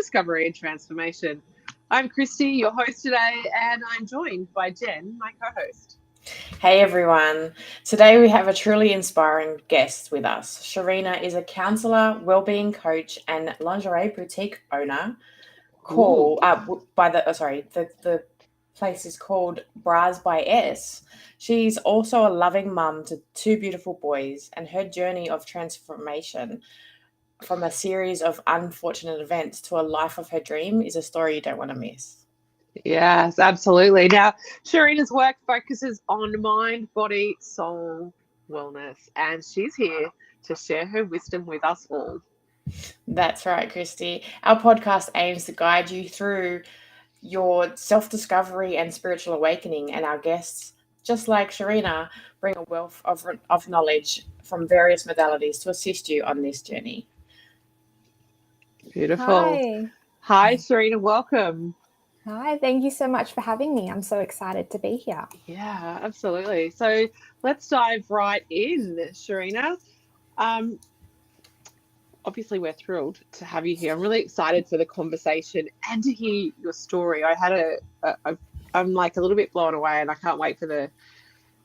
self-discovery and transformation. I'm Christy, your host today, and I'm joined by Jen, my co-host. Hey everyone. Today we have a truly inspiring guest with us. Shorina is a counselor, wellbeing coach, and lingerie boutique owner. Ooh, The place is called Bras by S. She's also a loving mum to two beautiful boys, and her journey of transformation from a series of unfortunate events to a life of her dream is a story you don't want to miss. yes, absolutely. Now, Shorina's work focuses on mind, body, soul, wellness, and she's here to share her wisdom with us all. That's right, Christy. Our podcast aims to guide you through your self discovery and spiritual awakening, and our guests, just like Shorina, bring a wealth of knowledge from various modalities to assist you on this journey. Beautiful. Hi. Hi, Shorina, welcome. Hi, thank you so much for having me. I'm so excited to be here. Yeah, absolutely. So let's dive right in, Shorina. Um, Obviously we're thrilled to have you here. I'm really excited for the conversation and to hear your story. I'm like a little bit blown away, and I can't wait for the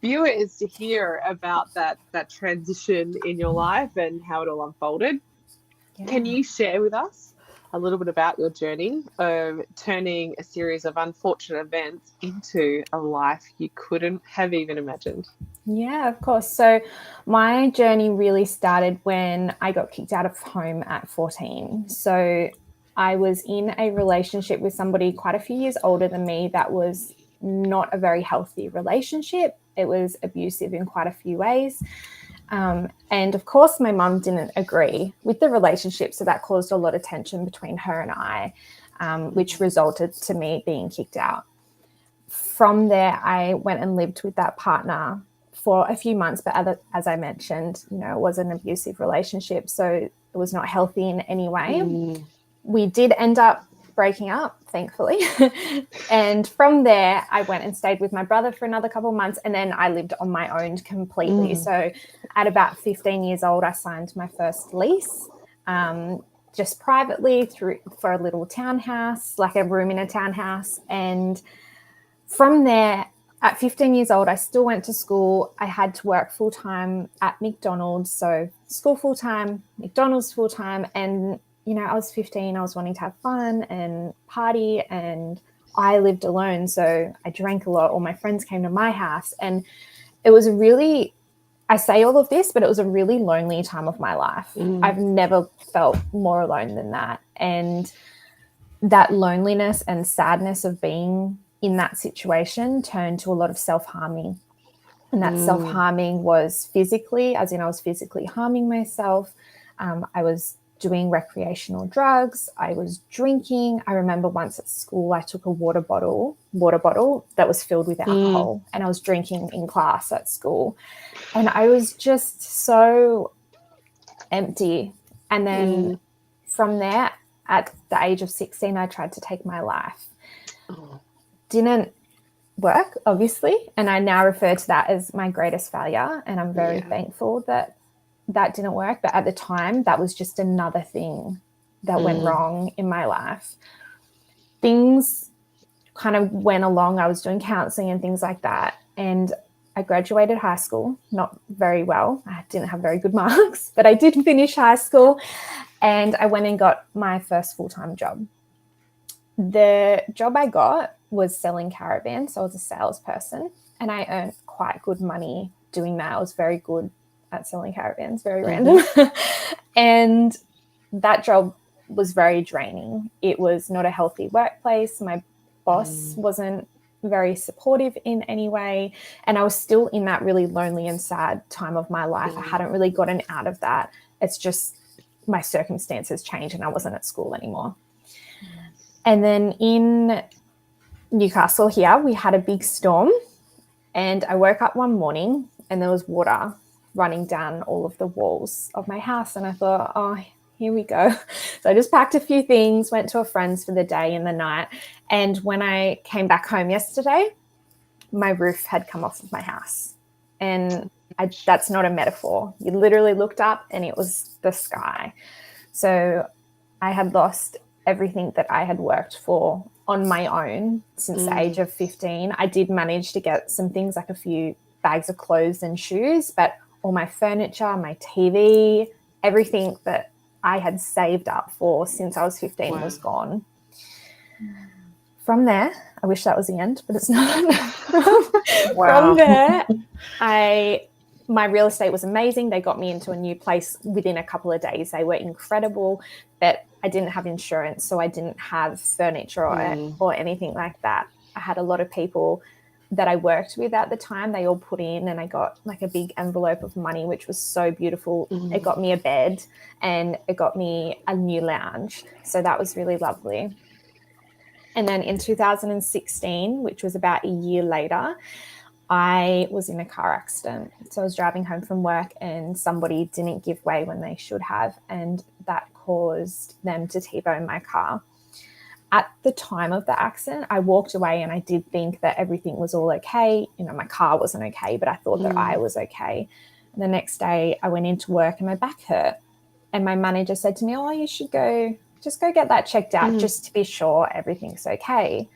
viewers to hear about that transition in your life and how it all unfolded. Can Yeah. you share with us a little bit about your journey of turning a series of unfortunate events into a life you couldn't have even imagined? Yeah, of course. So my journey really started when I got kicked out of home at 14. So I was in a relationship with somebody quite a few years older than me that was not a very healthy relationship. It was abusive in quite a few ways. And of course, my mum didn't agree with the relationship. So that caused a lot of tension between her and I, which resulted to me being kicked out. From there, I went and lived with that partner for a few months. But as I mentioned, it was an abusive relationship. So it was not healthy in any way. Mm. We did end up breaking up, thankfully. And from there, I went and stayed with my brother for another couple of months. And then I lived on my own completely. So at about 15 years old, I signed my first lease, just privately for a little townhouse, like a room in a townhouse. And from there, at 15 years old, I still went to school. I had to work full-time at McDonald's. So school full-time, McDonald's full-time. And, I was 15. I was wanting to have fun and party. And I lived alone. So I drank a lot. All my friends came to my house. And it was I say all of this, but it was a really lonely time of my life. I've never felt more alone than that. And that loneliness and sadness of being in that situation turned to a lot of self-harming. And that self-harming was physically, as in I was physically harming myself. I was doing recreational drugs. I was drinking. I remember once at school, I took a water bottle that was filled with alcohol, and I was drinking in class at school. And I was just so empty. And then from there, at the age of 16, I tried to take my life. Didn't work, obviously, and I now refer to that as my greatest failure, and I'm very thankful that didn't work. But at the time, that was just another thing that went wrong in my life. Things kind of went along. I was doing counseling and things like that, and I graduated high school, not very well. I didn't have very good marks, but I did finish high school, and I went and got my first full-time job. The job I got was selling caravans. So I was a salesperson, and I earned quite good money doing that. I was very good at selling caravans, very random. And that job was very draining. It was not a healthy workplace. My boss wasn't very supportive in any way. And I was still in that really lonely and sad time of my life. I hadn't really gotten out of that. It's just my circumstances changed and I wasn't at school anymore. And then in Newcastle here, we had a big storm, and I woke up one morning and there was water running down all of the walls of my house. And I thought, oh, here we go. So I just packed a few things, went to a friend's for the day and the night. And when I came back home yesterday, my roof had come off of my house. And that's not a metaphor. You literally looked up and it was the sky. So I had lost everything that I had worked for on my own since the age of 15. I did manage to get some things like a few bags of clothes and shoes, but all my furniture, my TV, everything that I had saved up for since I was 15 was gone. From there, I wish that was the end, but it's not. From there, my real estate was amazing. They got me into a new place within a couple of days. They were incredible, but I didn't have insurance, so I didn't have furniture or anything like that. I had a lot of people that I worked with at the time. They all put in, and I got like a big envelope of money, which was so beautiful. It got me a bed and it got me a new lounge. So that was really lovely. And then in 2016, which was about a year later, I was in a car accident. So I was driving home from work and somebody didn't give way when they should have, and that caused them to T-bone my car. At the time of the accident, I walked away and I did think that everything was all okay. You know, my car wasn't okay, but I thought that I was okay. And the next day I went into work and my back hurt. And my manager said to me, oh, you should go get that checked out just to be sure everything's okay.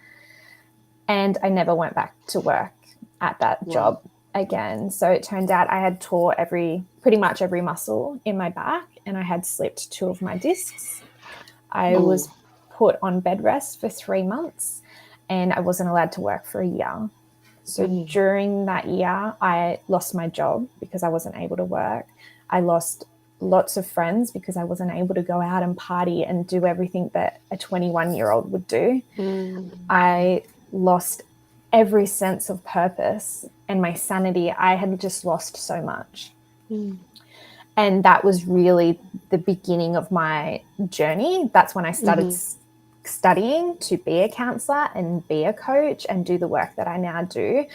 And I never went back to work at that job again. So it turned out I had tore pretty much every muscle in my back, and I had slipped 2 of my discs. I was put on bed rest for 3 months, and I wasn't allowed to work for a year. So during that year, I lost my job because I wasn't able to work. I lost lots of friends because I wasn't able to go out and party and do everything that a 21-year-old would do. I lost every sense of purpose and my sanity. I had just lost so much. And that was really the beginning of my journey. That's when I started studying to be a counselor and be a coach and do the work that I now do.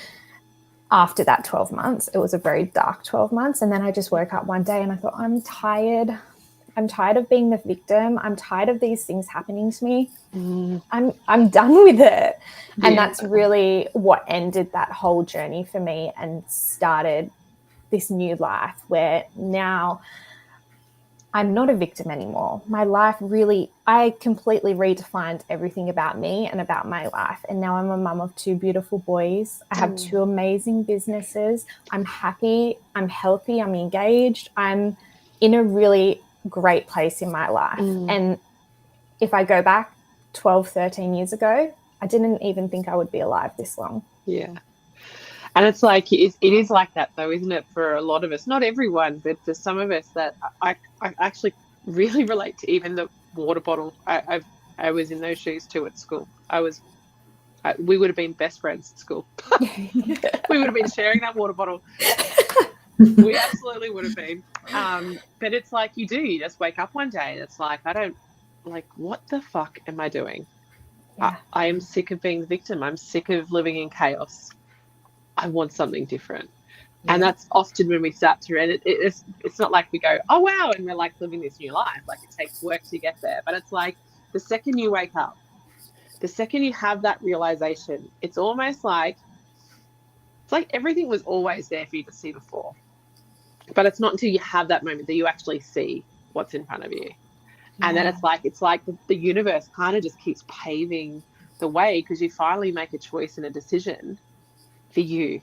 After that 12 months, it was a very dark 12 months. And then I just woke up one day and I thought, I'm tired. I'm tired of being the victim. I'm tired of these things happening to me. I'm done with it. And that's really what ended that whole journey for me and started this new life where now I'm not a victim anymore. My life really, I completely redefined everything about me and about my life. And now I'm a mum of 2 beautiful boys. I have 2 amazing businesses. I'm happy. I'm healthy. I'm engaged. I'm in a really great place in my life. And if I go back 12, 13 years ago, I didn't even think I would be alive this long. Yeah. And it's like, it is like that though, isn't it? For a lot of us, not everyone, but for some of us that I actually really relate to even the water bottle. I was in those shoes too at school. We would have been best friends at school. We would have been sharing that water bottle. We absolutely would have been. But it's like you just wake up one day and it's like, what the fuck am I doing? I am sick of being the victim. I'm sick of living in chaos. I want something different. And that's often when we start to, and it's not like we go, oh, wow, and we're like living this new life. Like it takes work to get there. But it's like the second you wake up, the second you have that realization, it's almost like, everything was always there for you to see before. But it's not until you have that moment that you actually see what's in front of you. And then it's like the universe kind of just keeps paving the way because you finally make a choice and a decision for you.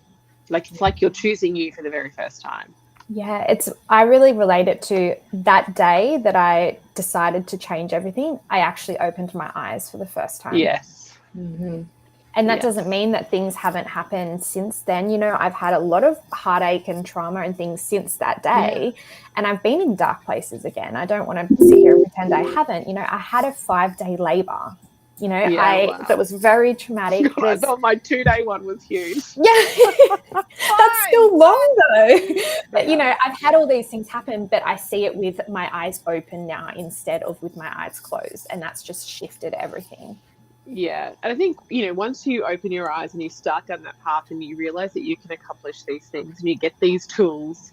Like it's like you're choosing you for the very first time. Yeah, I really relate it to that day that I decided to change everything. I actually opened my eyes for the first time. Yes. And that doesn't mean that things haven't happened since then. You know, I've had a lot of heartache and trauma and things since that day. And I've been in dark places again. I don't want to sit here and pretend I haven't. You know, I had a 5-day labor. You know, that was very traumatic. God, I thought my 2-day one was huge. Yeah, that's still long though. But, you know, I've had all these things happen, but I see it with my eyes open now instead of with my eyes closed. And that's just shifted everything. Yeah. And I think, you know, once you open your eyes and you start down that path and you realize that you can accomplish these things and you get these tools,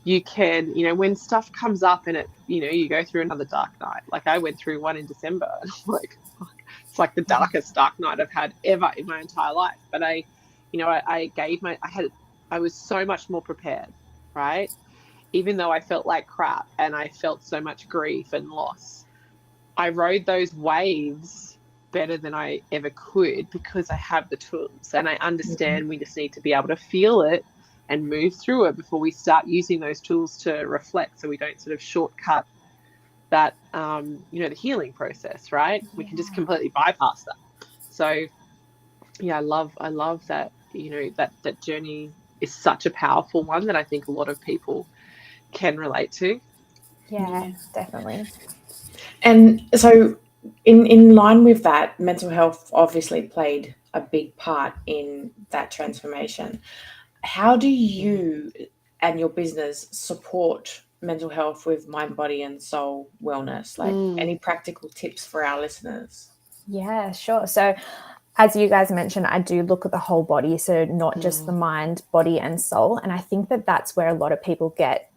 you can, you know, when stuff comes up and it, you know, you go through another dark night. Like I went through one in December and I'm like, fuck. It's like the darkest dark night I've had ever in my entire life. But I was so much more prepared, right? Even though I felt like crap and I felt so much grief and loss, I rode those waves better than I ever could because I have the tools and I understand we just need to be able to feel it and move through it before we start using those tools to reflect, so we don't sort of shortcut that the healing process, right? We can just completely bypass that. So yeah, I love that, that journey is such a powerful one that I think a lot of people can relate to. Yeah, definitely. And so in line with that, mental health obviously played a big part in that transformation. How do you and your business support mental health with mind, body, and soul wellness? Like any practical tips for our listeners? Yeah, sure. So as you guys mentioned, I do look at the whole body, so not just the mind, body, and soul. And I think that that's where a lot of people get,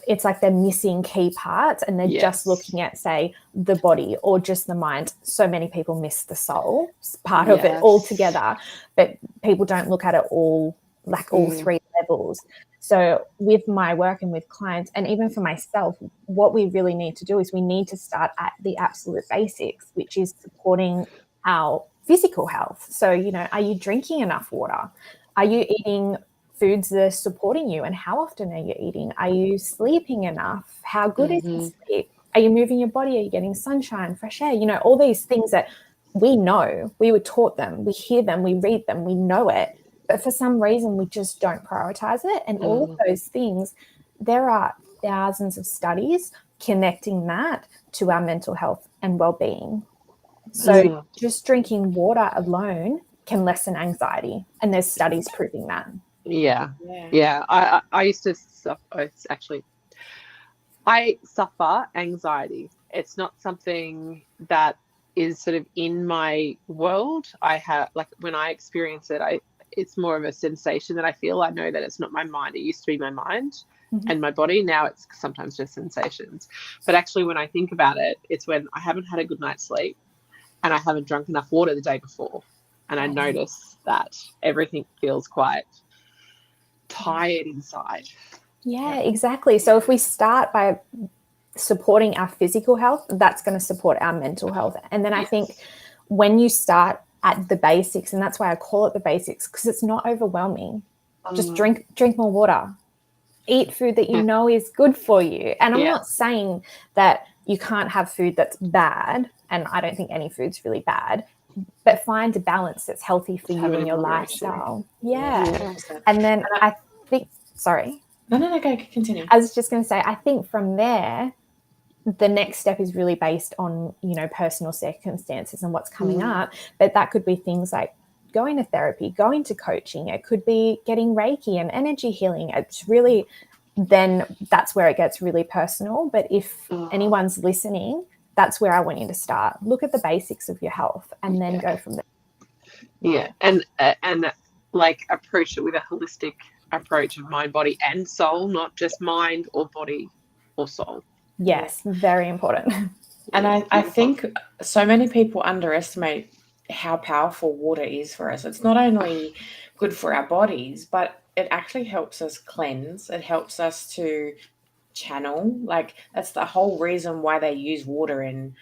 it's like they're missing key parts and they're just looking at, say, the body or just the mind. So many people miss the soul part of it altogether, but people don't look at it all, like all three levels. So with my work and with clients, and even for myself, what we really need to do is we need to start at the absolute basics, which is supporting our physical health. So, are you drinking enough water? Are you eating foods that are supporting you, and how often are you eating? Are you sleeping enough? How good is your sleep? Are you moving your body? Are you getting sunshine, fresh air? All these things that we know, we were taught them, we hear them, we read them, we know it, but for some reason we just don't prioritize it. And all of those things, there are thousands of studies connecting that to our mental health and well-being. So just drinking water alone can lessen anxiety, and there's studies proving that. Yeah. I used to suffer, I suffer anxiety. It's not something that is sort of in my world. I have, like, when I experience it, it's more of a sensation that I feel. I know that it's not my mind. It used to be my mind and my body. Now it's sometimes just sensations. But actually, when I think about it, it's when I haven't had a good night's sleep and I haven't drunk enough water the day before. And I notice that everything feels quite tired inside. Yeah, exactly. So if we start by supporting our physical health, that's going to support our mental health. And then I think when you start at the basics, and that's why I call it the basics, because it's not overwhelming. Just drink more water, eat food that you know is good for you. And I'm not saying that you can't have food that's bad, and I don't think any food's really bad, but find a balance that's healthy for you and your lifestyle. Yeah. And then I think, sorry. No, go continue. I was just going to say, I think from there, the next step is really based on, personal circumstances and what's coming up. But that could be things like going to therapy, going to coaching. It could be getting Reiki and energy healing. It's really, then that's where it gets really personal. But if anyone's listening, that's where I want you to start. Look at the basics of your health and then go from there. Yeah. And like approach it with a holistic approach of mind, body, and soul, not just mind or body or soul. Yes, very important. And I think so many people underestimate how powerful water is for us. It's not only good for our bodies, but it actually helps us cleanse. It helps us to channel. Like, that's the whole reason why they use water in,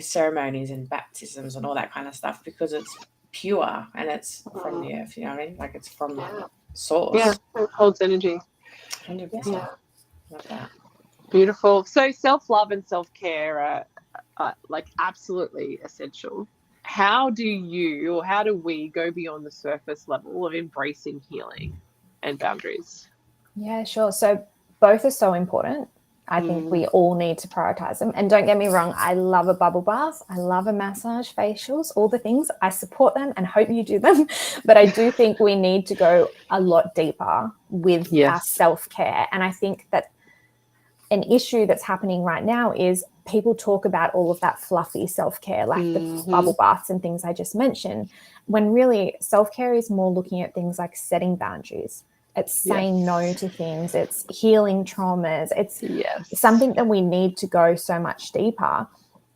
ceremonies and baptisms and all that kind of stuff, because it's pure and it's from the earth, you know what I mean? Like, it's from source. Yeah, it holds energy. 100%. Love that. Beautiful. So self-love and self-care are like absolutely essential. How do we go beyond the surface level of embracing healing and boundaries? Yeah, sure. So both are so important. I think we all need to prioritize them. And don't get me wrong, I love a bubble bath. I love a massage, facials, all the things. I support them and hope you do them. But I do think we need to go a lot deeper with our self-care. And I think that an issue that's happening right now is people talk about all of that fluffy self-care, like the bubble baths and things I just mentioned, when really self-care is more looking at things like setting boundaries. It's saying no to things. It's healing traumas. It's something that we need to go so much deeper.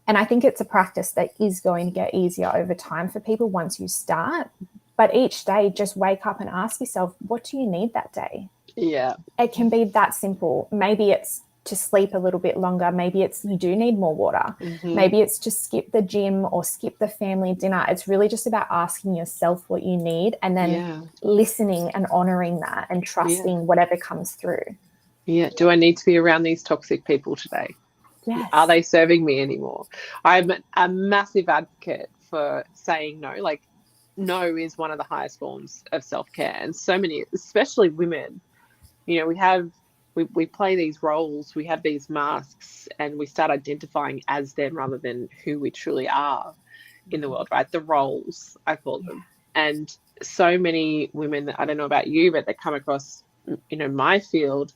And I think it's a practice that is going to get easier over time for people once you start. But each day, just wake up and ask yourself, what do you need that day? Yeah. It can be that simple. Maybe it's to sleep a little bit longer. Maybe it's you do need more water. Mhm. Maybe it's just skip the gym or skip the family dinner. It's really just about asking yourself what you need and then listening and honoring that and trusting whatever comes through. Yeah. Do I need to be around these toxic people today? Yes. Are they serving me anymore? I'm a massive advocate for saying no. Like, no is one of the highest forms of self-care. And so many, especially women, you know, we play these roles, we have these masks, and we start identifying as them rather than who we truly are in the world, right? The roles, I call them. And so many women, I don't know about you, but they come across, you know, my field,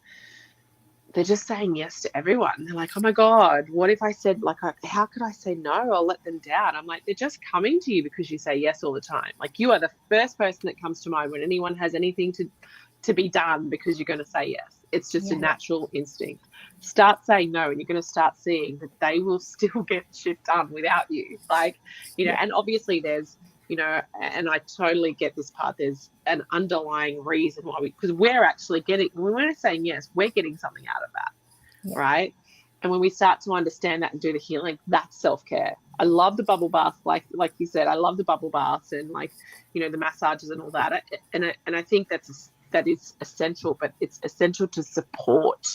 they're just saying yes to everyone. They're like, oh my God, what if I said, like, how could I say no? I'll let them down. I'm like, they're just coming to you because you say yes all the time. Like, you are the first person that comes to mind when anyone has anything to be done, because you're going to say yes. It's just a natural instinct. Start saying no, and you're going to start seeing that they will still get shit done without you. Like, you know, and obviously there's, you know, and I totally get this part. There's an underlying reason why because we're actually getting, when we're saying yes, we're getting something out of that, right? And when we start to understand that and do the healing, that's self-care. I love the bubble bath, like you said. I love the bubble baths and, like, you know, the massages and all that. And I think that is essential, but it's essential to support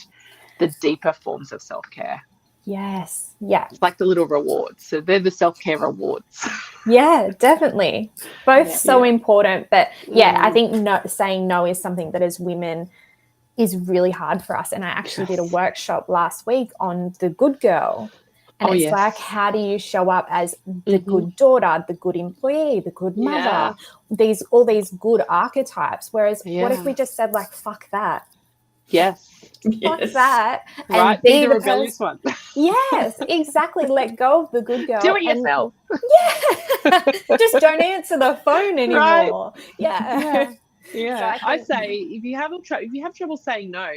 the deeper forms of self-care. Yes. Yeah. It's like the little rewards. So they're the self-care rewards. Yeah, definitely. Both so important. But I think saying no is something that as women is really hard for us. And I actually did a workshop last week on the good girl. And it's like, how do you show up as the good daughter, the good employee, the good mother, all these good archetypes. Whereas what if we just said, like, fuck that? Yes. Fuck that. Right. And Be the rebellious one. Yes, exactly. Let go of the good girl. Do it yourself. Just don't answer the phone anymore. Right. Yeah. So I say, if you have trouble saying no,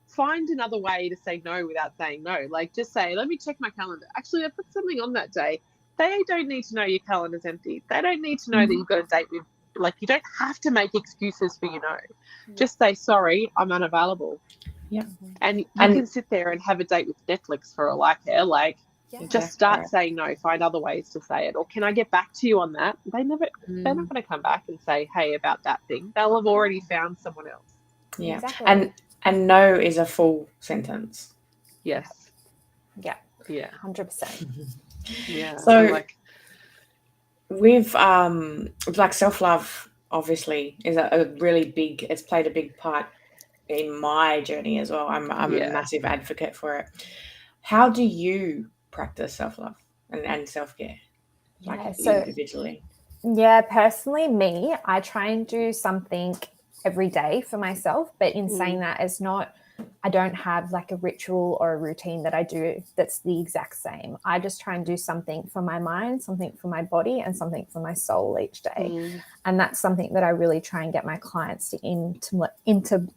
find another way to say no without saying no. Like, just say, let me check my calendar. Actually, I put something on that day. They don't need to know your calendar's empty. They don't need to know that you've got a date with, like, you don't have to make excuses for your no. Just say, sorry, I'm unavailable. Yeah. And you can sit there and have a date with Netflix for all I care. Like, just start saying no. Find other ways to say it. Or can I get back to you on that? They're not going to come back and say, hey, about that thing. They'll have already found someone else. Yeah. Exactly. And no is a full sentence. Yes. Yeah. 100%. Yeah. So with like self-love, obviously, is a really big, it's played a big part in my journey as well. I'm a massive advocate for it. How do you practice self-love and self-care, like individually? Yeah, personally, I try and do something every day for myself, but in saying that, I don't have like a ritual or a routine that I do that's the exact same. I just try and do something for my mind, something for my body, and something for my soul each day. And that's something that I really try and get my clients to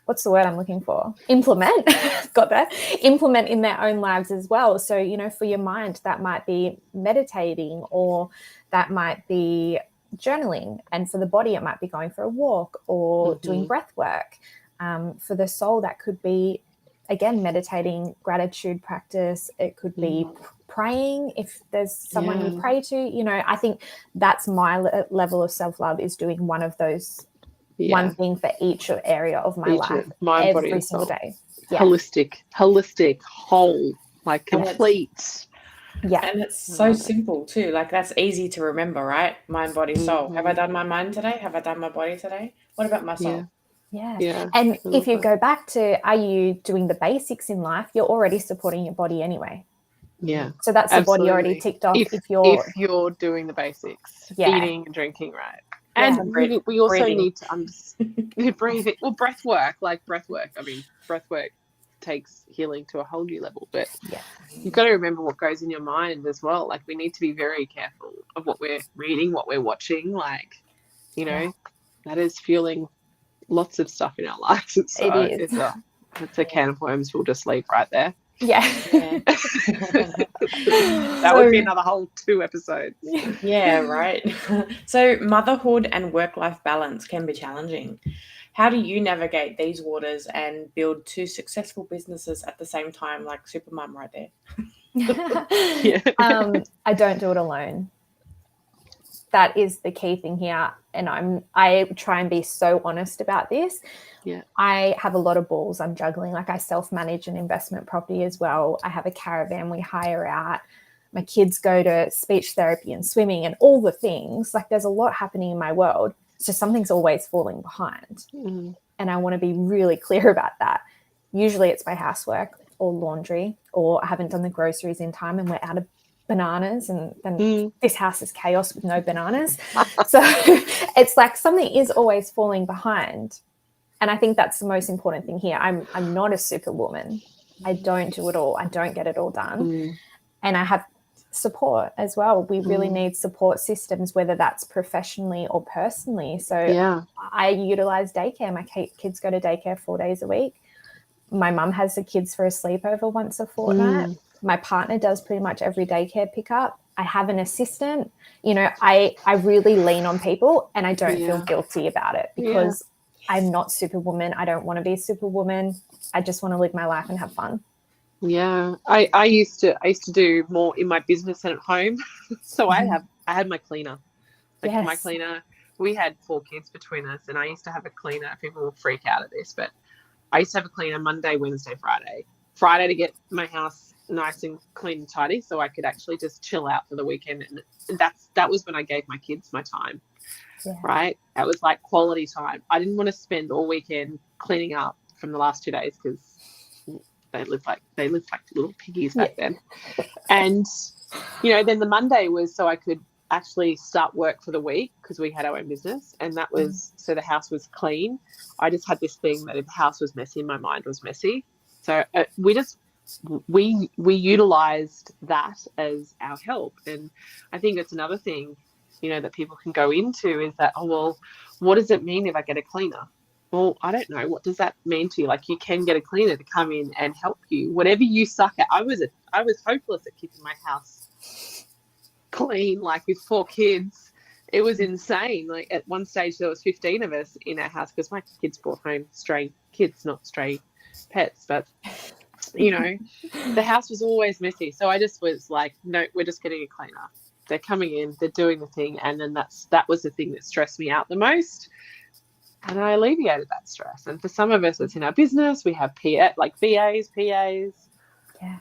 what's the word I'm looking for? Implement. Got that. Implement in their own lives as well. So, you know, for your mind, that might be meditating, or that might be journaling. And for the body, it might be going for a walk or doing breath work. For the soul, that could be, again, meditating, gratitude practice. It could be praying if there's someone you pray to. You know, I think that's my level of self-love, is doing one of those. One thing for each area of my life, mind, body, every and single soul. day. Holistic, whole, like complete. And it's so simple too. Like, that's easy to remember, right? Mind, body, soul. Have I done my mind today? Have I done my body today? What about my soul? Yeah. And if you go back to, are you doing the basics in life? You're already supporting your body anyway. Yeah. So that's the body already ticked off. If you're doing the basics, eating and drinking right. And we also need to understand breathing. Well, breath work. I mean, breath work takes healing to a whole new level. But you've got to remember what goes in your mind as well. Like, we need to be very careful of what we're reading, what we're watching. Like, you know, that is fueling lots of stuff in our lives. So it is. It's a can of worms we'll just leave right there. Yeah. That would be another whole 2 episodes. Yeah, right. So motherhood and work-life balance can be challenging. how do you navigate these waters and build 2 successful businesses at the same time, like Supermum right there? Yeah. I don't do it alone. That is the key thing here. And I try and be so honest about this. Yeah. I have a lot of balls I'm juggling. Like, I self-manage an investment property as well. I have a caravan we hire out. My kids go to speech therapy and swimming and all the things. Like, there's a lot happening in my world. So something's always falling behind. Mm. And I want to be really clear about that. Usually it's my housework or laundry, or I haven't done the groceries in time and we're out of bananas, and then this house is chaos with no bananas. So it's like something is always falling behind. And I think that's the most important thing here. I'm not a superwoman. I don't do it all. I don't get it all done. And I have support as well. We really need support systems, whether that's professionally or personally. So I utilize daycare. My kids go to daycare 4 days a week. My mum has the kids for a sleepover once a fortnight. My partner does pretty much every daycare pickup. I have an assistant. You know, I really lean on people, and I don't feel guilty about it, because I'm not Superwoman. I don't want to be Superwoman. I just want to live my life and have fun. Yeah, I used to do more in my business than at home. So I had my cleaner. Like, my cleaner, we had 4 kids between us, and I used to have a cleaner. People will freak out at this, but I used to have a cleaner Monday, Wednesday, Friday. Friday to get my house nice and clean and tidy, so I could actually just chill out for the weekend. And that was when I gave my kids my time. Right? That was like quality time. I didn't want to spend all weekend cleaning up from the last 2 days, because they lived like little piggies back then. And then the Monday was so I could actually start work for the week, because we had our own business, and that was so the house was clean. I just had this thing that if the house was messy, my mind was messy. So we utilized that as our help. And I think that's another thing that people can go into, is that, oh, well, what does it mean if I get a cleaner? Well, I don't know. What does that mean to you? Like, you can get a cleaner to come in and help you. Whatever you suck at. I was hopeless at keeping my house clean, like with 4 kids. It was insane. Like, at one stage there was 15 of us in our house, because my kids brought home stray kids, not stray pets. But the house was always messy. So I just was like, no, we're just getting a cleaner. They're coming in, they're doing the thing. And then that was the thing that stressed me out the most. And I alleviated that stress. And for some of us, it's in our business. We have like VAs, PAs. Yeah,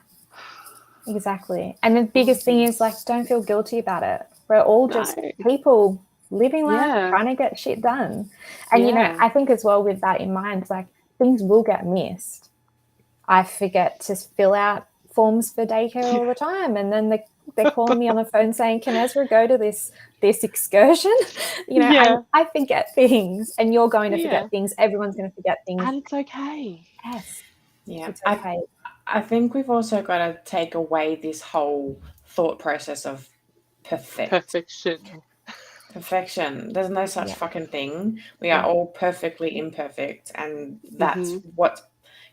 exactly. And the biggest thing is, like, don't feel guilty about it. We're all just people living life, trying to get shit done. And, I think as well, with that in mind, like, things will get missed. I forget to fill out forms for daycare all the time. And then they're calling me on the phone saying, can Ezra go to this excursion? I forget things, and you're going to forget things. Everyone's going to forget things. And it's okay. Yes. Yeah. It's okay. I think we've also got to take away this whole thought process of perfection. There's no such fucking thing. We are all perfectly imperfect, and that's what's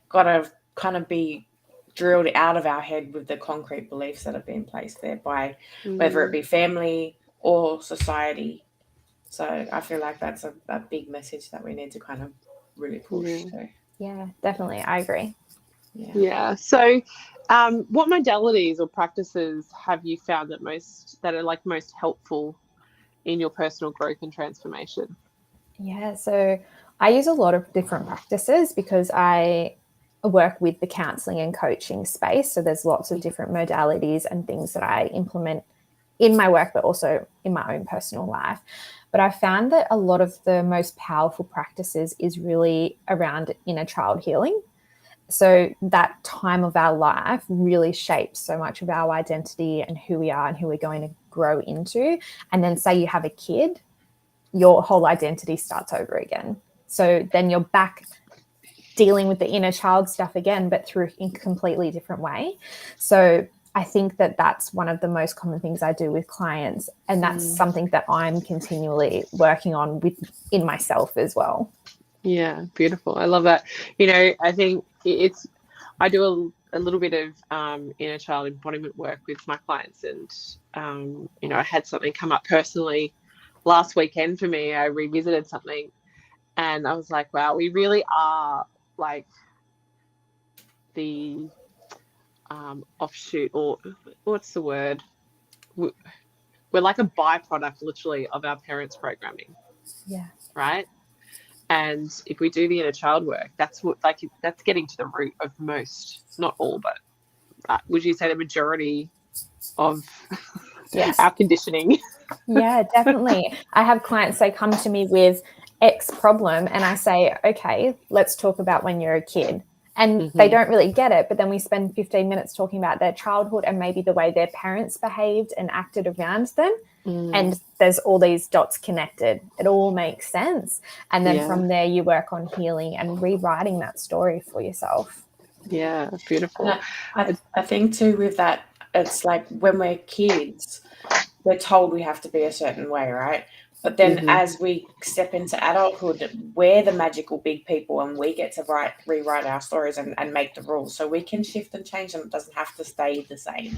got to kind of be drilled out of our head with the concrete beliefs that have been placed there by whether it be family or society. So I feel like that's a big message that we need to kind of really push to. Yeah, definitely. I agree. Yeah. So what modalities or practices have you found that are like most helpful in your personal growth and transformation? Yeah, so I use a lot of different practices, because I work with the counselling and coaching space. So there's lots of different modalities and things that I implement in my work, but also in my own personal life. But I found that a lot of the most powerful practices is really around inner child healing. So that time of our life really shapes so much of our identity and who we are and who we're going to grow into. And then say you have a kid, your whole identity starts over again. So then you're back dealing with the inner child stuff again, but through a completely different way. So I think that that's one of the most common things I do with clients. And that's something that I'm continually working on in myself as well. Yeah, beautiful. I love that. I think I do a little bit of inner child embodiment work with my clients. And, I had something come up personally last weekend for me. I revisited something, And I was like, wow, we really are like the offshoot, or what's the word? We're like a byproduct, literally, of our parents' programming, Yeah. right? And if we do the inner child work, that's that's getting to the root of most, not all, but would you say the majority of Yes. our conditioning? Yeah, definitely. I have clients, they come to me with X problem, and I say, okay, let's talk about when you're a kid. And they don't really get it, but then we spend 15 minutes talking about their childhood and maybe the way their parents behaved and acted around them. And there's all these dots connected. It all makes sense. And then from there, you work on healing and rewriting that story for yourself. Yeah, beautiful. I think too with that, it's like when we're kids, we're told we have to be a certain way, right? But then as we step into adulthood, we're the magical big people, and we get to rewrite our stories and make the rules. So we can shift and change them. It doesn't have to stay the same.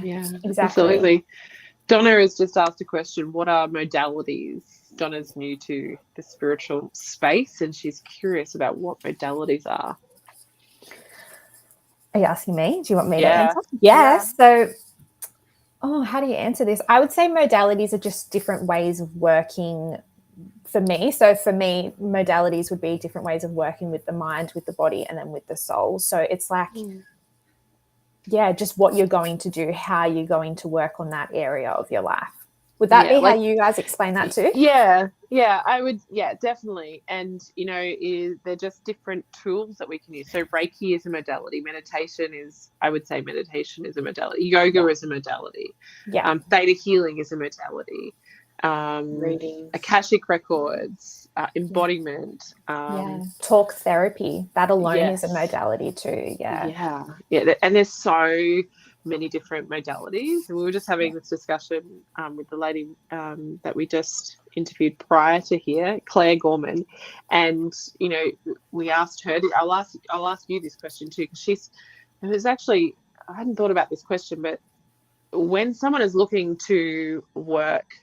Yeah, exactly. Absolutely. Donna has just asked a question. What are modalities? Donna's new to the spiritual space, and she's curious about what modalities are. Are you asking me? Do you want me to Yeah. answer? Yes. So, how do you answer this? I would say modalities are just different ways of working for me. So for me, modalities would be different ways of working with the mind, with the body, and then with the soul. So it's like, just what you're going to do, how you're going to work on that area of your life. Would that be how you guys explain that too? Yeah, I would. Yeah, definitely. And they're just different tools that we can use. So Reiki is a modality. Meditation is a modality. Yoga is a modality. Yeah. Theta healing is a modality. Readings. Akashic records, embodiment. Talk therapy. That alone is a modality too. Yeah. And there's so many different modalities. And we were just having this discussion with the lady that we just interviewed prior to here, Claire Gorman, and we asked her. I'll ask you this question too, because I hadn't thought about this question, but when someone is looking to work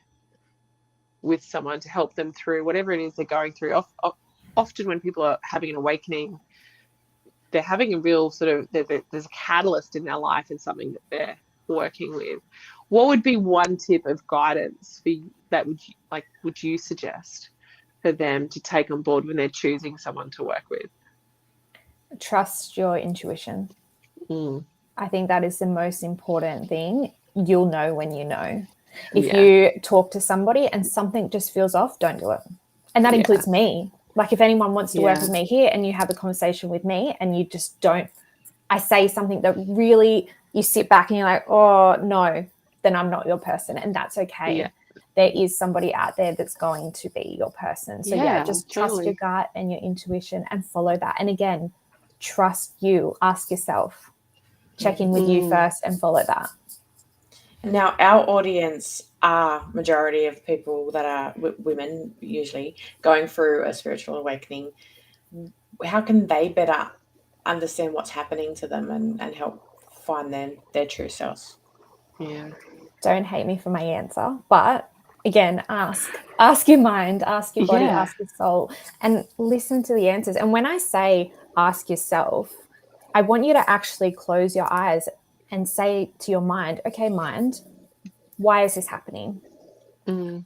with someone to help them through whatever it is they're going through, often when people are having an awakening, they're having a real there's a catalyst in their life and something that they're working with. What would be one tip of guidance would you suggest for them to take on board when they're choosing someone to work with? Trust your intuition. I think that is the most important thing. You'll know when you know. If you talk to somebody and something just feels off, don't do it. And that includes me. Like if anyone wants to work with me here and you have a conversation with me and you just don't, I say something that really, you sit back and you're like, oh no, then I'm not your person. And that's okay. Yeah. There is somebody out there that's going to be your person. So just trust your gut and your intuition and follow that. And again, trust you, ask yourself, check in with you first and follow that. Now, our audience are majority of people that are women, usually going through a spiritual awakening. How can they better understand what's happening to them and help find their true selves? Yeah. Don't hate me for my answer, but again, ask your mind, ask your body, ask your soul, and listen to the answers. And when I say ask yourself, I want you to actually close your eyes and say to your mind, okay, mind, why is this happening?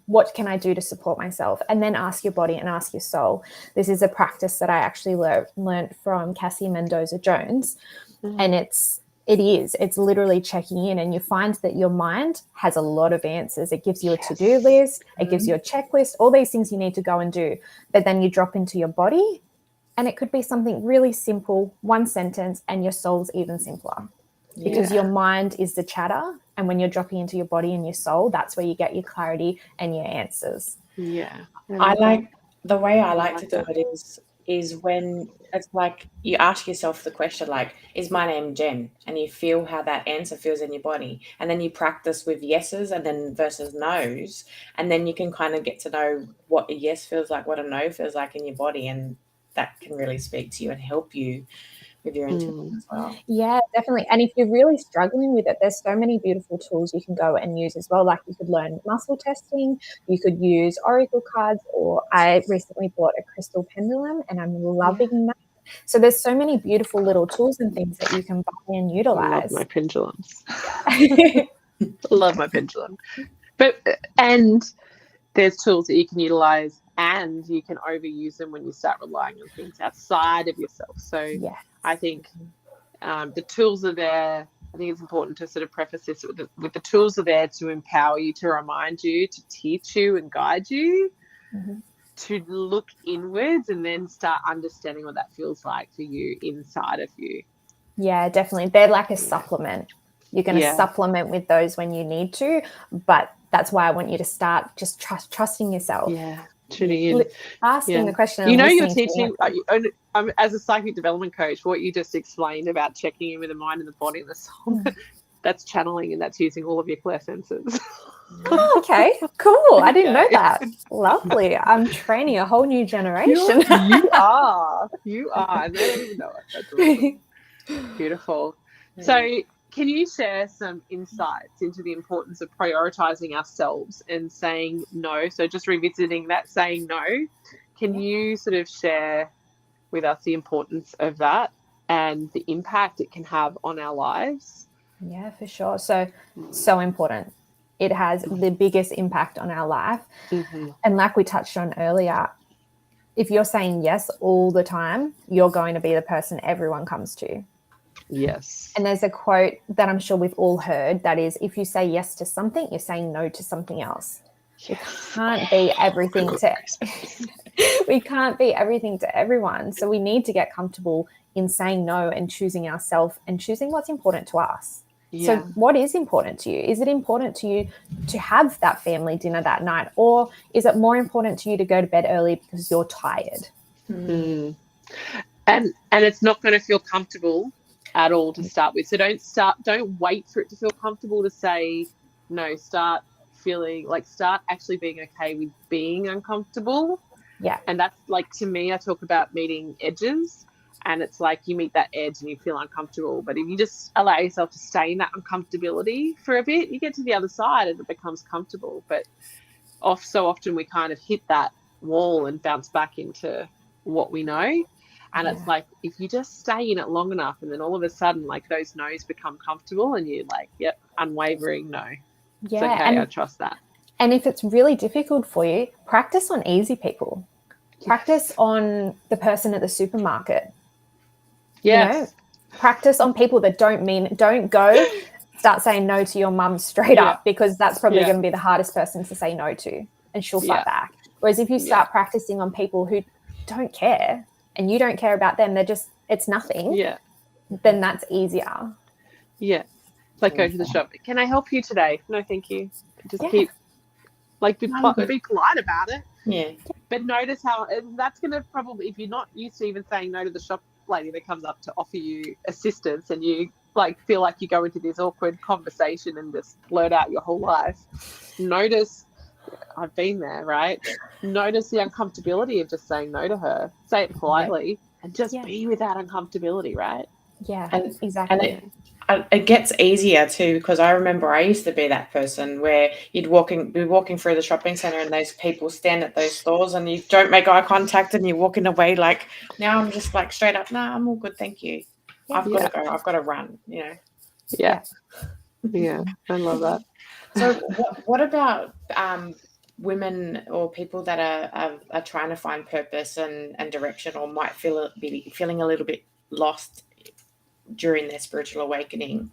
What can I do to support myself? And then ask your body and ask your soul. This is a practice that I actually learned from Cassie Mendoza Jones. And it's literally checking in, and you find that your mind has a lot of answers. It gives you a to-do list. It gives you a checklist, all these things you need to go and do. But then you drop into your body, and it could be something really simple, one sentence, and your soul's even simpler. Because your mind is the chatter, and when you're dropping into your body and your soul, that's where you get your clarity and your answers. Yeah. The way I like to do it is when it's like you ask yourself the question, like, is my name Jen? And you feel how that answer feels in your body. And then you practice with yeses and then versus no's. And then you can kind of get to know what a yes feels like, what a no feels like in your body. And that can really speak to you and help you with your intuition as well. Yeah, definitely. And if you're really struggling with it, there's so many beautiful tools you can go and use as well. Like you could learn muscle testing, you could use oracle cards, or I recently bought a crystal pendulum and I'm loving that. So there's so many beautiful little tools and things that you can buy and I utilize. love my pendulums. Love my pendulum. And there's tools that you can utilize, and you can overuse them when you start relying on things outside of yourself. So I think the tools are there. I think it's important to sort of preface this with the tools are there to empower you, to remind you, to teach you and guide you, to look inwards and then start understanding what that feels like for you inside of you. Yeah, definitely. They're like a supplement. You're going to supplement with those when you need to, but that's why I want you to start just trusting yourself. Yeah, tuning in. Asking the question. You know, you're teaching, as a psychic development coach, what you just explained about checking in with the mind and the body and the soul, that's channeling, and that's using all of your clairsenses. Oh, okay, cool. I didn't know that. Lovely. I'm training a whole new generation. You are. And they don't even know it. That's awesome. Beautiful. So can you share some insights into the importance of prioritizing ourselves and saying no? So just revisiting that, saying no. Can you sort of share with us the importance of that and the impact it can have on our lives? Yeah, for sure. So important. It has the biggest impact on our life. And like we touched on earlier, if you're saying yes all the time, you're going to be the person everyone comes to. Yes. And there's a quote that I'm sure we've all heard that is, if you say yes to something, you're saying no to something else. We can't be everything to we can't be everything to everyone. So we need to get comfortable in saying no and choosing ourselves and choosing what's important to us. So what is important to you? Is it important to you to have that family dinner that night, or is it more important to you to go to bed early because you're tired? And it's not going to feel comfortable at all to start with. So don't wait for it to feel comfortable to say no. Start actually being okay with being uncomfortable. Yeah. And that's like, to me, I talk about meeting edges, and it's like you meet that edge and you feel uncomfortable. But if you just allow yourself to stay in that uncomfortability for a bit, you get to the other side and it becomes comfortable. But so often we kind of hit that wall and bounce back into what we know. And it's like, if you just stay in it long enough, and then all of a sudden, like, those no's become comfortable and you're like, yep, unwavering no. It's okay, I trust that. And if it's really difficult for you, practice on easy people. Practice on the person at the supermarket. Yes. You know, practice on people that don't go start saying no to your mum straight up, because that's probably going to be the hardest person to say no to, and she'll fight back. Whereas if you start practicing on people who don't care and you don't care about them, it's nothing. Yeah. Then that's easier. Yeah. It's like, go to the shop. Can I help you today? No, thank you. Just keep, like, be polite about it. Yeah. But notice how that's going to probably, if you're not used to even saying no to the shop lady that comes up to offer you assistance, and you like feel like you go into this awkward conversation and just blurt out your whole life, notice, I've been there, right? Notice the uncomfortability of just saying no to her. Say it politely and just be with that uncomfortability, right? Yeah, and, exactly. And it gets easier too, because I remember I used to be that person where you'd be walking through the shopping centre and those people stand at those stores and you don't make eye contact and you're walking away. Like, now I'm just like straight up, nah, I'm all good, thank you. I've got to go. I've got to run, you know. Yeah, I love that. So what about women or people that are trying to find purpose and direction, or might be feeling a little bit lost during their spiritual awakening?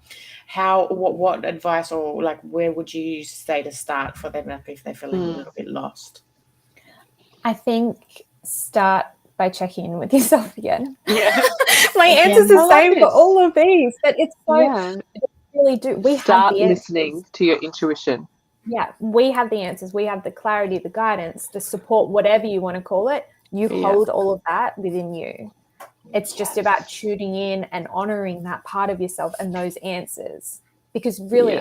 What advice, or like, where would you say to start for them if they're feeling a little bit lost? I think start by checking in with yourself again. Yeah. My answer's the same for all of these, but it's so really do. We start have the listening to your intuition. Yeah, we have the answers. We have the clarity, the guidance, the support, whatever you want to call it. You hold all of that within you. It's just about tuning in and honoring that part of yourself and those answers. Because really,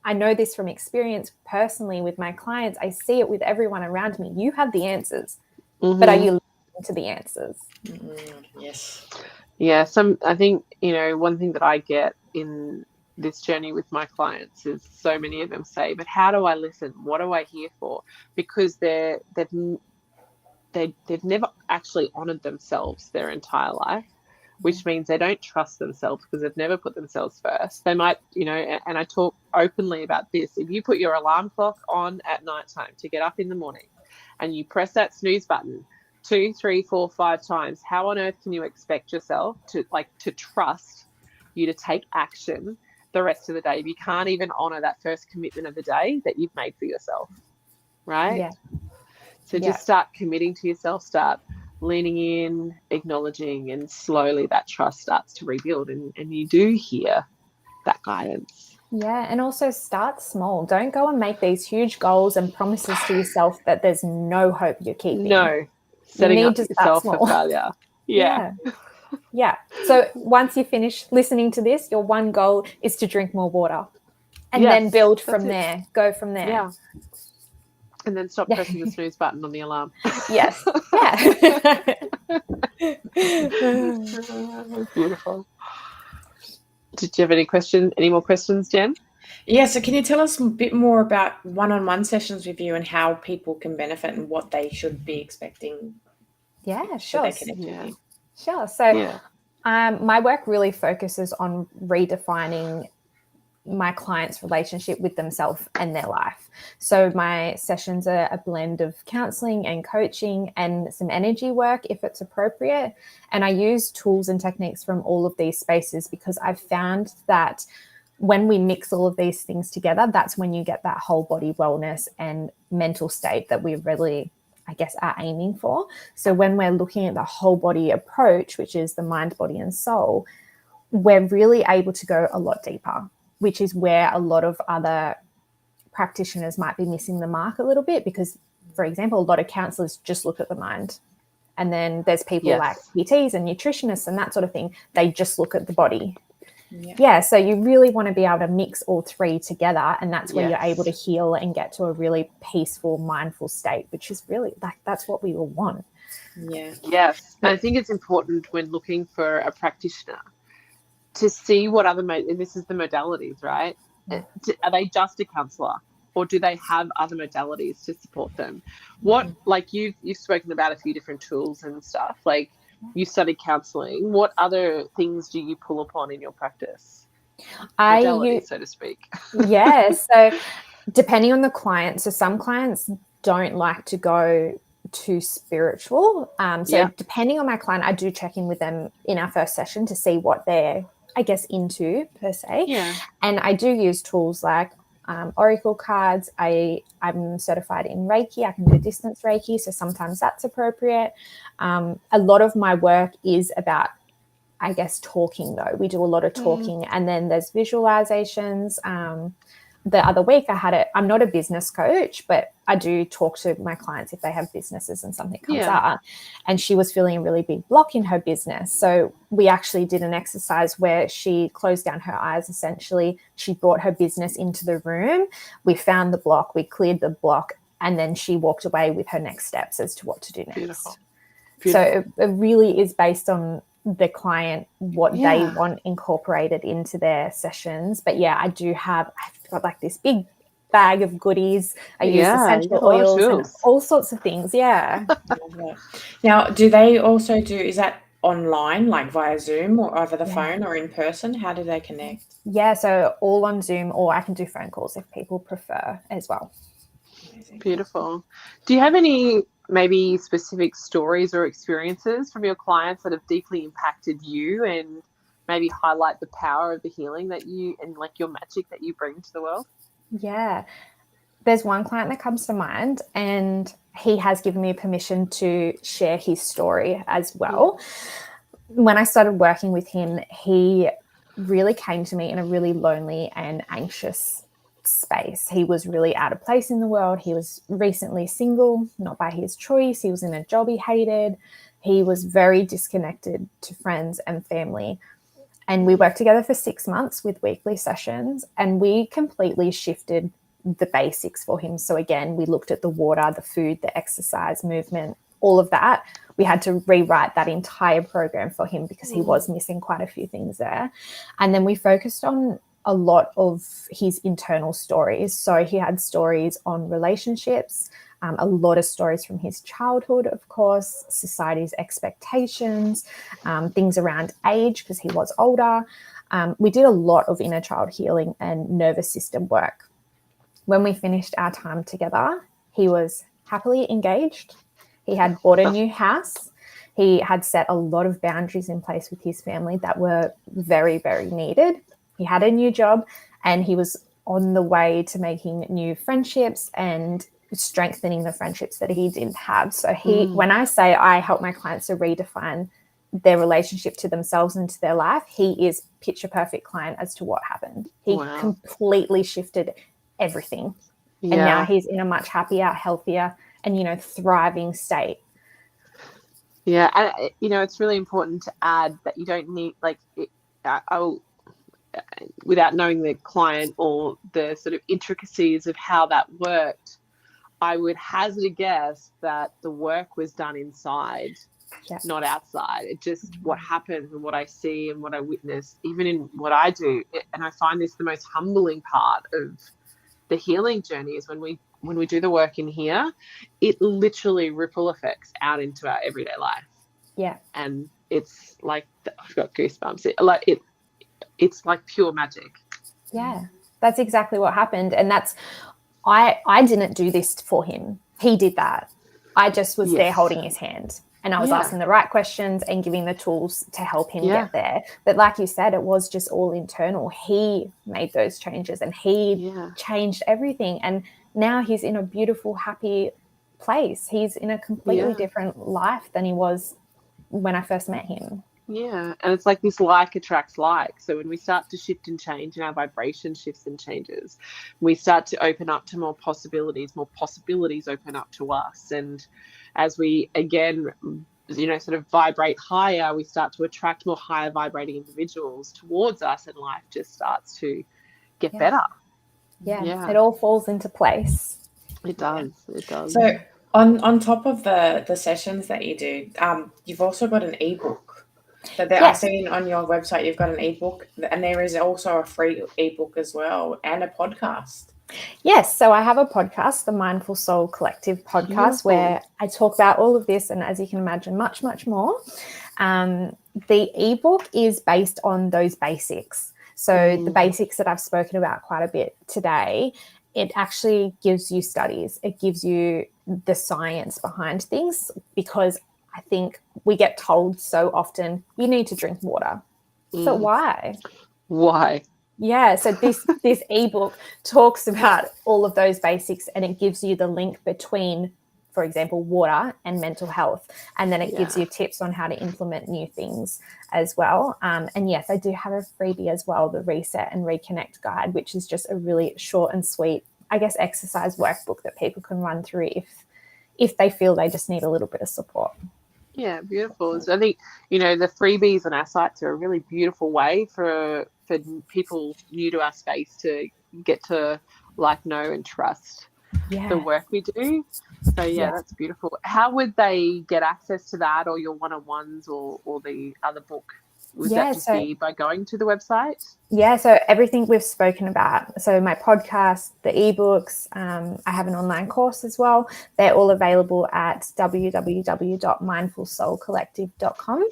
I know this from experience personally with my clients. I see it with everyone around me. You have the answers, but are you listening to the answers? Yes. Yeah, I think, one thing that I get in this journey with my clients is so many of them say, but how do I listen? What do I hear for? Because they've never actually honored themselves their entire life, which means they don't trust themselves because they've never put themselves first. They might, and I talk openly about this. If you put your alarm clock on at nighttime to get up in the morning and you press that snooze button 2, 3, 4, 5 times, how on earth can you expect yourself to trust you to take action the rest of the day if you can't even honor that first commitment of the day that you've made for yourself, right? Yeah. So Yeah. just start committing to yourself, start leaning in, acknowledging, and slowly that trust starts to rebuild, and you do hear that guidance. Yeah, and also start small. Don't go and make these huge goals and promises to yourself that there's no hope you're keeping. No, setting you need up to start yourself small. for failure. Yeah. Yeah. So once you finish listening to this, your one goal is to drink more water, and Yes, then build that's from it. there. Go from there. Yeah. And then stop pressing the snooze button on the alarm. Yes. Yeah. Beautiful. Did you have any more questions, Jen? Yeah, so can you tell us a bit more about one-on-one sessions with you and how people can benefit and what they should be expecting? Yeah, should sure. they connect with you? Sure. So my work really focuses on redefining my client's relationship with themselves and their life. So my sessions are a blend of counseling and coaching and some energy work if it's appropriate. And I use tools and techniques from all of these spaces because I've found that when we mix all of these things together, that's when you get that whole body wellness and mental state that we really, I guess, are aiming for. So when we're looking at the whole body approach, which is the mind, body, and soul, we're really able to go a lot deeper, which is where a lot of other practitioners might be missing the mark a little bit because, for example, a lot of counselors just look at the mind. And then there's people like PTs and nutritionists and that sort of thing. They just look at the body. Yeah, so you really want to be able to mix all three together, and that's where you're able to heal and get to a really peaceful, mindful state, which is really that's what we all want. Yeah. Yes. And I think it's important when looking for a practitioner to see what other, this is the modalities, right? Are they just a counsellor, or do they have other modalities to support them? What, like you've spoken about a few different tools and stuff, like you studied counselling. What other things do you pull upon in your practice? Modalities, so to speak. Yeah. So depending on the client, so some clients don't like to go too spiritual. Depending on my client, I do check in with them in our first session to see what they're, I guess, into per se. Yeah. And I do use tools like oracle cards. I'm certified in Reiki. I can do distance Reiki, so sometimes that's appropriate. A lot of my work is about, I guess, talking though. We do a lot of talking, and then there's visualizations. The other week I'm not a business coach, but I do talk to my clients if they have businesses and something comes up. And she was feeling a really big block in her business. So we actually did an exercise where she closed down her eyes. Essentially, she brought her business into the room. We found the block, we cleared the block, and then she walked away with her next steps as to what to do next. Beautiful. So it really is based on the client, what they want incorporated into their sessions. But I've got like this big bag of goodies. I use essential oils and all sorts of things. Yeah. Now, do they also is that online, like via Zoom or over the phone or in person? How do they connect? Yeah, so all on Zoom, or I can do phone calls if people prefer as well. Amazing. Beautiful. Do you have any maybe specific stories or experiences from your clients that have deeply impacted you and maybe highlight the power of the healing that you and like your magic that you bring to the world? Yeah. There's one client that comes to mind, and he has given me permission to share his story as well. When I started working with him, he really came to me in a really lonely and anxious space. He was really out of place in the world. He was recently single, not by his choice. He was in a job he hated. He was very disconnected to friends and family. And we worked together for 6 months with weekly sessions, and we completely shifted the basics for him. So again, we looked at the water, the food, the exercise, movement, all of that, we had to rewrite that entire program for him because he was missing quite a few things there. And then we focused on a lot of his internal stories. So he had stories on relationships, a lot of stories from his childhood, of course, society's expectations, things around age because he was older. We did a lot of inner child healing and nervous system work. When we finished our time together, he was happily engaged. He had bought a new house. He had set a lot of boundaries in place with his family that were very, very needed. He had a new job and he was on the way to making new friendships and strengthening the friendships that he didn't have. So when I say I help my clients to redefine their relationship to themselves and to their life, he is picture perfect client as to what happened. He completely shifted everything. And now he's in a much happier, healthier, and, thriving state. Yeah. And, it's really important to add that you don't need, without knowing the client or the sort of intricacies of how that worked, I would hazard a guess that the work was done inside, not outside. It just what happens and what I see and what I witness, even in what I do. And I find this the most humbling part of the healing journey is when we do the work in here, it literally ripple effects out into our everyday life. Yeah. And it's like, I've got goosebumps. It's like pure magic. Yeah, that's exactly what happened. And that's, I didn't do this for him. He did that. I just was there holding his hand and I was asking the right questions and giving the tools to help him get there. But like you said, it was just all internal. He made those changes and he changed everything. And now he's in a beautiful, happy place. He's in a completely different life than he was when I first met him. Yeah, and it's like this like attracts like. So when we start to shift and change and our vibration shifts and changes, we start to open up to more possibilities open up to us. And as we, again, sort of vibrate higher, we start to attract more higher vibrating individuals towards us and life just starts to get better. Yeah, it all falls into place. It does. It does. So on top of the sessions that you do, you've also got an ebook. So I've seen on your website you've got an ebook, and there is also a free ebook as well, and a podcast. Yes, so I have a podcast, the Mindful Soul Collective podcast, where I talk about all of this, and as you can imagine, much, much more. The ebook is based on those basics. So the basics that I've spoken about quite a bit today, it actually gives you studies. It gives you the science behind things, because I think we get told so often, you need to drink water. But why? Why? Yeah, so this ebook talks about all of those basics, and it gives you the link between, for example, water and mental health. And then it gives you tips on how to implement new things as well. And yes, I do have a freebie as well, the Reset and Reconnect Guide, which is just a really short and sweet, I guess, exercise workbook that people can run through if they feel they just need a little bit of support. Yeah, beautiful. So I think, the freebies on our sites are a really beautiful way for people new to our space to get to know and trust the work we do. So that's beautiful. How would they get access to that, or your one-on-ones, or the other book? Would that just be by going to the website? Yeah, so everything we've spoken about. So my podcast, the ebooks, I have an online course as well. They're all available at www.mindfulsoulcollective.com.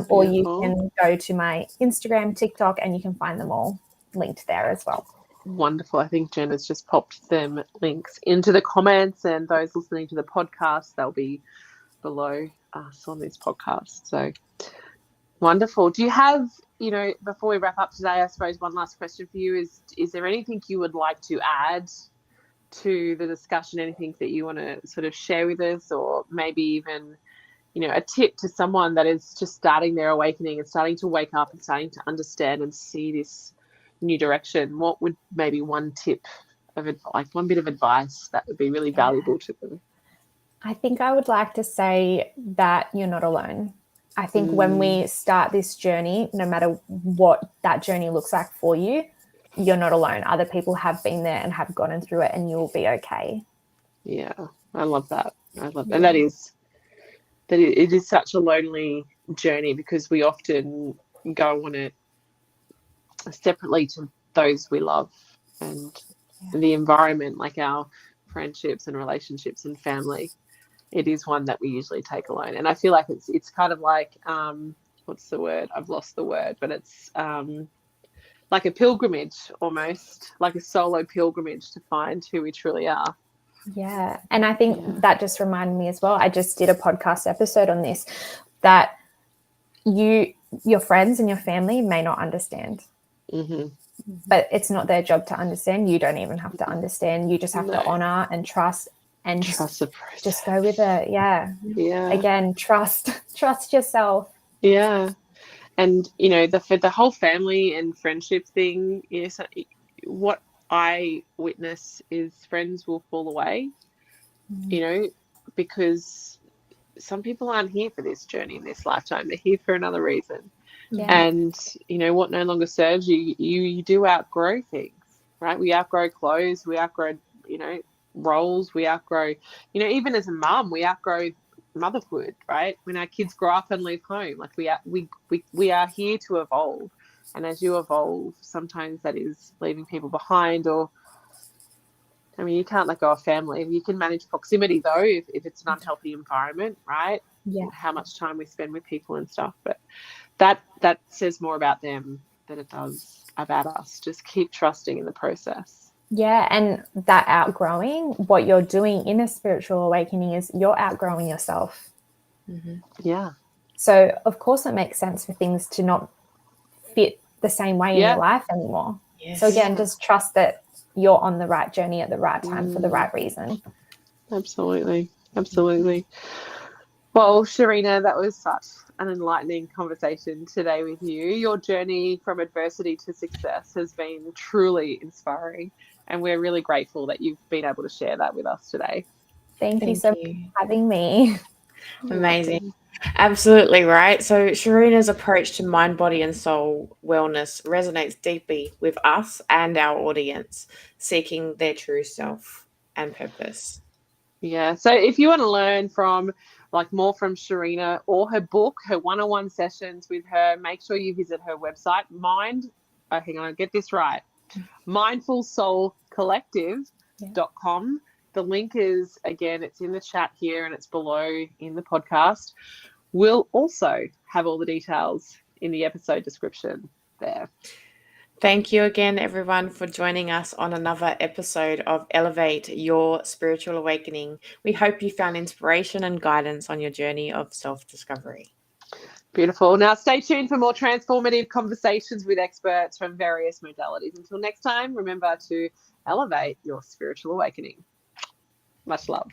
Or you can go to my Instagram, TikTok, and you can find them all linked there as well. Wonderful. I think Jen has just popped them links into the comments, and those listening to the podcast, they'll be below us on this podcast. So wonderful. Do you have, before we wrap up today, I suppose one last question for you is there anything you would like to add to the discussion, anything that you want to sort of share with us, or maybe even, a tip to someone that is just starting their awakening and starting to wake up and starting to understand and see this new direction? What would maybe one tip of it, like one bit of advice that would be really valuable to them? I think I would like to say that you're not alone. I think when we start this journey, no matter what that journey looks like for you, you're not alone. Other people have been there and have gotten through it, and you'll be okay. Yeah, I love that. And that is that it is such a lonely journey, because we often go on it separately to those we love, and the environment, like our friendships and relationships and family. It is one that we usually take alone. And I feel like it's kind of like, what's the word? I've lost the word, but it's like a pilgrimage, almost like a solo pilgrimage to find who we truly are. Yeah. And I think that just reminded me as well. I just did a podcast episode on this, that your friends and your family may not understand. Mm-hmm. But it's not their job to understand. You don't even have to understand. You just have to honor and trust and trust the process. Just go with it. Yeah. Again, trust yourself. Yeah. And for the whole family and friendship thing, so what I witness is friends will fall away, because some people aren't here for this journey in this lifetime. They're here for another reason. And what no longer serves you, you do outgrow things, right? We outgrow clothes, we outgrow roles, we outgrow, even as a mum, we outgrow motherhood, right? When our kids grow up and leave home, like we are here to evolve. And as you evolve, sometimes that is leaving people behind, or you can't let go of family. You can manage proximity though, if it's an unhealthy environment, right? How much time we spend with people and stuff. But that says more about them than it does about us. Just keep trusting in the process. Yeah, and that outgrowing, what you're doing in a spiritual awakening is you're outgrowing yourself. Mm-hmm. Yeah. So of course it makes sense for things to not fit the same way in your life anymore. Yes. So again, just trust that you're on the right journey at the right time for the right reason. Absolutely. Well, Shorina, that was such an enlightening conversation today with you. Your journey from adversity to success has been truly inspiring, and we're really grateful that you've been able to share that with us today. Thank you so much for having me. Amazing. Absolutely right. So Shorina's approach to mind, body and soul wellness resonates deeply with us and our audience seeking their true self and purpose. Yeah. So if you want to learn more from Shorina, or her book, her one-on-one sessions with her, make sure you visit her website, hang on, get this right. mindfulsoulcollective.com. The link is, again, it's in the chat here and it's below in the podcast. We'll also have all the details in the episode description there. Thank you again, everyone, for joining us on another episode of Elevate Your Spiritual Awakening. We hope you found inspiration and guidance on your journey of self-discovery. Beautiful. Now, stay tuned for more transformative conversations with experts from various modalities. Until next time, remember to elevate your spiritual awakening. Much love.